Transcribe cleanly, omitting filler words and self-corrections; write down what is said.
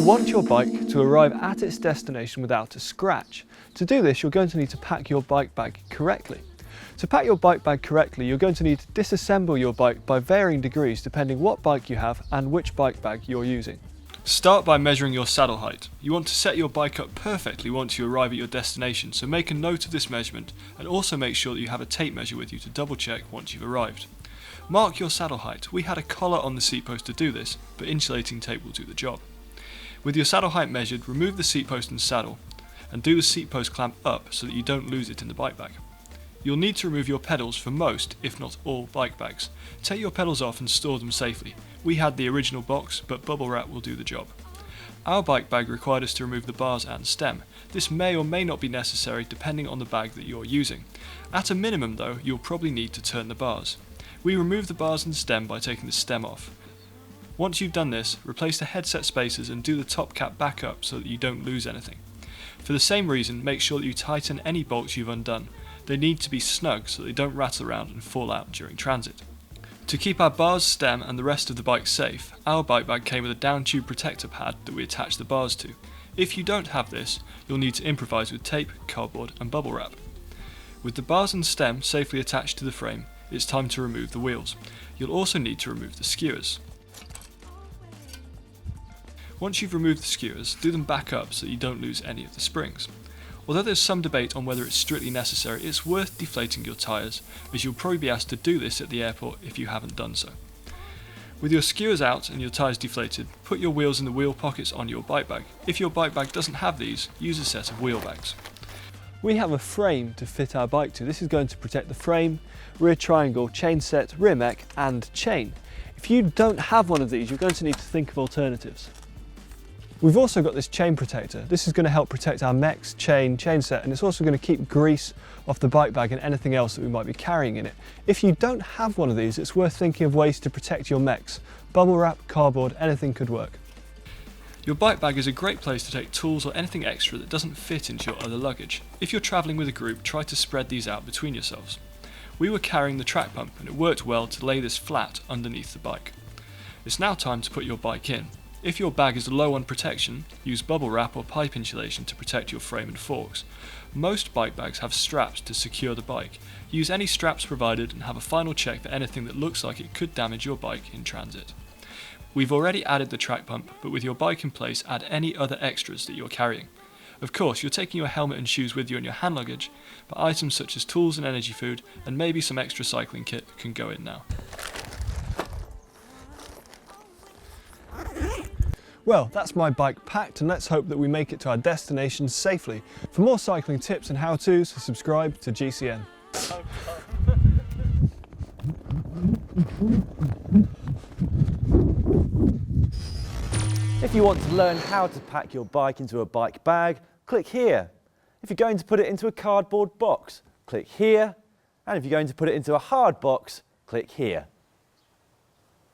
want your bike to arrive at its destination without a scratch. To do this, you're going to need to pack your bike bag correctly. To pack your bike bag correctly, you're going to need to disassemble your bike by varying degrees depending what bike you have and which bike bag you're using. Start by measuring your saddle height. You want to set your bike up perfectly once you arrive at your destination, so make a note of this measurement and also make sure that you have a tape measure with you to double check once you've arrived. Mark your saddle height. We had a collar on the seat post to do this, but insulating tape will do the job. With your saddle height measured, remove the seat post and saddle and do the seat post clamp up so that you don't lose it in the bike bag. You'll need to remove your pedals for most, if not all, bike bags. Take your pedals off and store them safely. We had the original box, but bubble wrap will do the job. Our bike bag required us to remove the bars and stem. This may or may not be necessary depending on the bag that you're using. At a minimum though, you'll probably need to turn the bars. We remove the bars and stem by taking the stem off. Once you've done this, replace the headset spacers and do the top cap back up so that you don't lose anything. For the same reason, make sure that you tighten any bolts you've undone. They need to be snug so they don't rattle around and fall out during transit. To keep our bars, stem and the rest of the bike safe, our bike bag came with a down tube protector pad that we attach the bars to. If you don't have this, you'll need to improvise with tape, cardboard and bubble wrap. With the bars and stem safely attached to the frame, it's time to remove the wheels. You'll also need to remove the skewers. Once you've removed the skewers, do them back up so that you don't lose any of the springs. Although there's some debate on whether it's strictly necessary, it's worth deflating your tyres, as you'll probably be asked to do this at the airport if you haven't done so. With your skewers out and your tyres deflated, put your wheels in the wheel pockets on your bike bag. If your bike bag doesn't have these, use a set of wheel bags. We have a frame to fit our bike to. This is going to protect the frame, rear triangle, chain set, rear mech and chain. If you don't have one of these, you're going to need to think of alternatives. We've also got this chain protector. This is going to help protect our mechs, chain set, and it's also going to keep grease off the bike bag and anything else that we might be carrying in it. If you don't have one of these, it's worth thinking of ways to protect your mechs. Bubble wrap, cardboard, anything could work. Your bike bag is a great place to take tools or anything extra that doesn't fit into your other luggage. If you're travelling with a group, try to spread these out between yourselves. We were carrying the track pump and it worked well to lay this flat underneath the bike. It's now time to put your bike in. If your bag is low on protection, use bubble wrap or pipe insulation to protect your frame and forks. Most bike bags have straps to secure the bike. Use any straps provided and have a final check for anything that looks like it could damage your bike in transit. We've already added the track pump, but with your bike in place, add any other extras that you're carrying. Of course, you're taking your helmet and shoes with you in your hand luggage, but items such as tools and energy food, and maybe some extra cycling kit can go in now. Well, that's my bike packed, and let's hope that we make it to our destination safely. For more cycling tips and how-tos, subscribe to GCN. If you want to learn how to pack your bike into a bike bag, click here. If you're going to put it into a cardboard box, click here. And if you're going to put it into a hard box, click here.